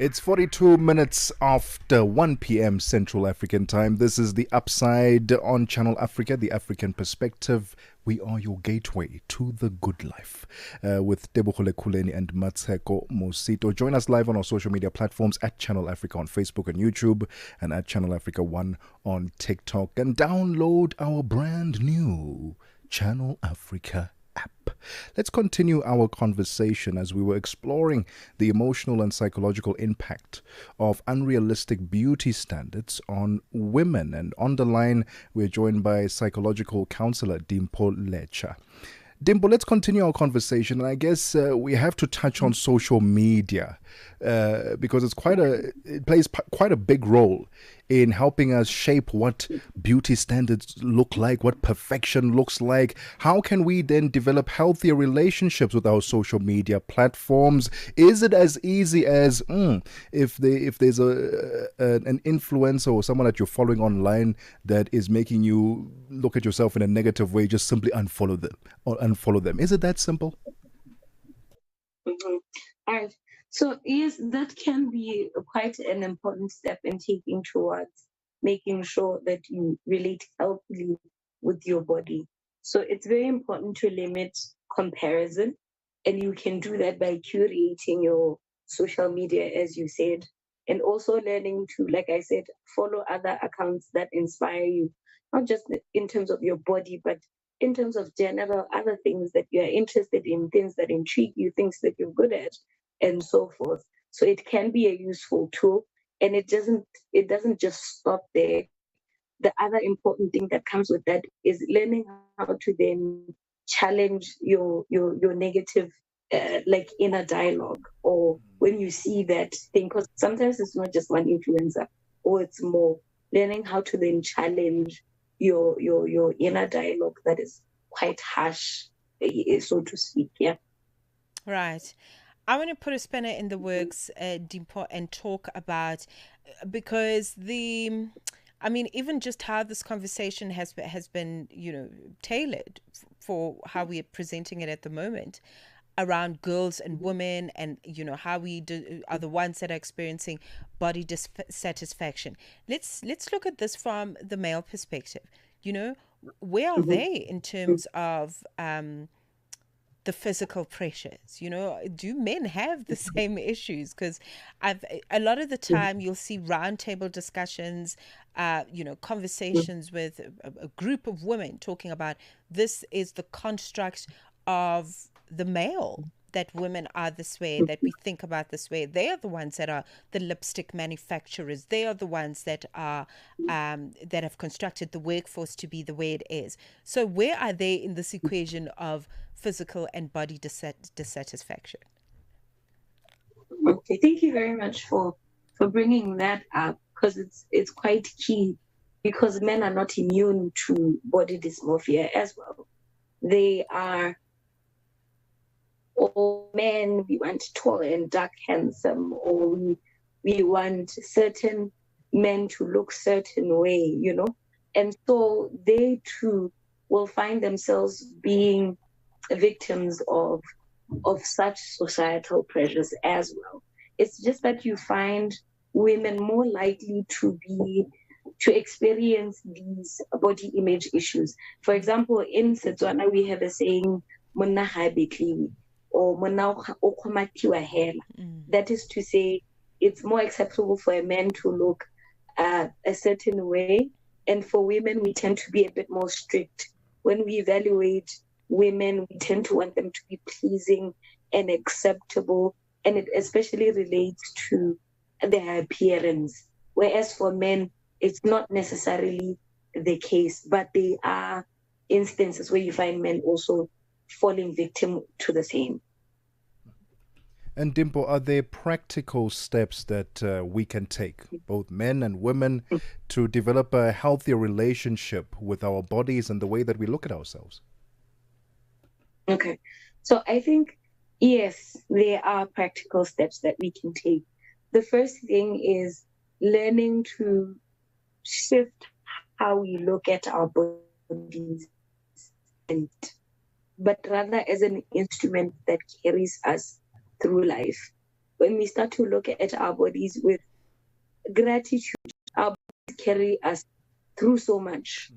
It's 42 minutes after 1 p.m. Central African Time. This is The Upside on Channel Africa, the African perspective. We are your gateway to the good life with Tebohole Kuleni and Matseko Mosito. Join us live on our social media platforms at Channel Africa on Facebook and YouTube and at Channel Africa 1 on TikTok. And download our brand new Channel Africa app. Let's continue our conversation as we were exploring the emotional and psychological impact of unrealistic beauty standards on women. And on the line, we're joined by psychological counselor Dimpo Lecha. Dimpo, let's continue our conversation. And I guess we have to touch on social media because it plays quite a big role in helping us shape what beauty standards look like, what perfection looks like. How can we then develop healthier relationships with our social media platforms? Is it as easy as if there's an influencer or someone that you're following online that is making you look at yourself in a negative way, just simply unfollow them? Is it that simple? Mm-hmm. All right. So yes, that can be quite an important step in taking towards making sure that you relate healthily with your body. So it's very important to limit comparison, and you can do that by curating your social media, as you said, and also learning to, like I said, follow other accounts that inspire you, not just in terms of your body, but in terms of general other things that you're interested in, things that intrigue you, things that you're good at, and so forth. So it can be a useful tool, and it doesn't just stop there. The other important thing that comes with that is learning how to then challenge your negative like inner dialogue, or when you see that thing, because sometimes it's not just one influencer, or it's more, learning how to then challenge your inner dialogue that is quite harsh, so to speak. Yeah. Right. I want to put a spanner in the works, Dimpo, and talk about because I mean, even just how this conversation has been, tailored for how we're presenting it at the moment around girls and women, and how we are the ones that are experiencing body dissatisfaction. Let's look at this from the male perspective. Where are Mhm. they in terms of the physical pressures? Do men have the same issues? Because I've a lot of the time you'll see roundtable discussions, conversations with a group of women talking about this is the construct of the male, that women are this way, that we think about this way. They are the ones that are the lipstick manufacturers. They are the ones that are that have constructed the workforce to be the way it is. So where are they in this equation of physical and body dissatisfaction? Okay, thank you very much for bringing that up, because it's quite key, because men are not immune to body dysmorphia as well. They are all men. We want tall and dark, handsome, or we want certain men to look certain way. And so they too will find themselves being victims of such societal pressures as well. It's just that you find women more likely to experience these body image issues. For example, in Setswana, we have a saying, "Monna ha a bekliwe," or "Monna o kgomatiwa hela." That is to say, it's more acceptable for a man to look a certain way, and for women, we tend to be a bit more strict. When we evaluate women, we tend to want them to be pleasing and acceptable, and it especially relates to their appearance. Whereas for men, it's not necessarily the case, but there are instances where you find men also falling victim to the same. And Dimpo, are there practical steps that we can take, both men and women, to develop a healthier relationship with our bodies and the way that we look at ourselves? Okay. So I think, yes, there are practical steps that we can take. The first thing is learning to shift how we look at our bodies, and but rather as an instrument that carries us through life. When we start to look at our bodies with gratitude, our bodies carry us through so much.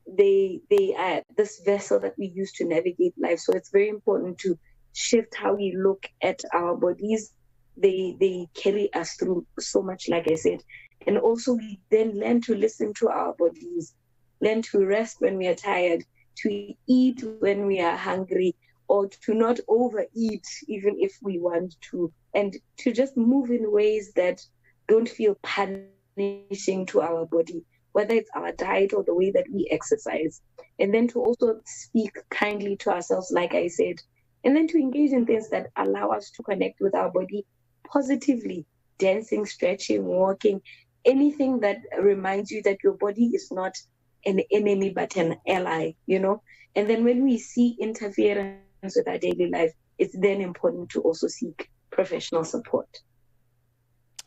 They are this vessel that we use to navigate life. So it's very important to shift how we look at our bodies. They carry us through so much, like I said. And also we then learn to listen to our bodies, learn to rest when we are tired, to eat when we are hungry, or to not overeat even if we want to, and to just move in ways that don't feel punishing to our body, whether it's our diet or the way that we exercise. And then to also speak kindly to ourselves, like I said, and then to engage in things that allow us to connect with our body positively, dancing, stretching, walking, anything that reminds you that your body is not an enemy but an ally, you know. And then when we see interference with our daily life, it's then important to also seek professional support.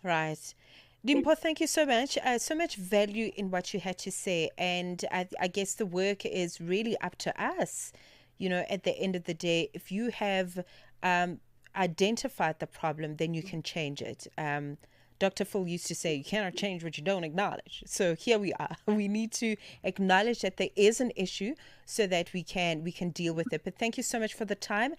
Right. Dimpo, thank you so much. So much value in what you had to say. And I guess the work is really up to us. You know, at the end of the day, if you have identified the problem, then you can change it. Dr. Full used to say, you cannot change what you don't acknowledge. So here we are. We need to acknowledge that there is an issue so that we can deal with it. But thank you so much for the time.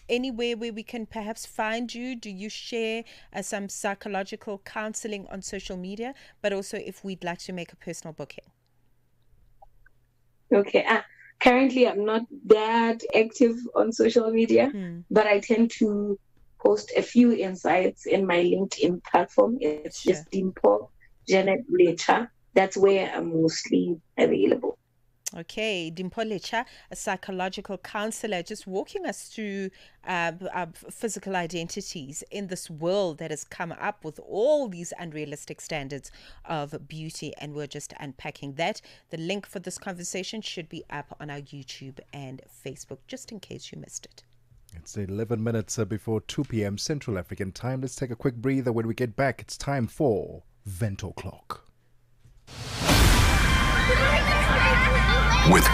Anywhere where we can perhaps find you, do you share some psychological counseling on social media? But also if we'd like to make a personal booking. Okay. Currently, I'm not that active on social media, but I tend to post a few insights in my LinkedIn platform. It's Sure. just Dimpo Janet Lecha. That's where I'm mostly available. Okay, Dimpo Lecha, a psychological counselor, just walking us through physical identities in this world that has come up with all these unrealistic standards of beauty, and we're just unpacking that. The link for this conversation should be up on our YouTube and Facebook, just in case you missed it. It's 11 minutes before 2 p.m. Central African time. Let's take a quick breather. When we get back, it's time for Vento Clock. With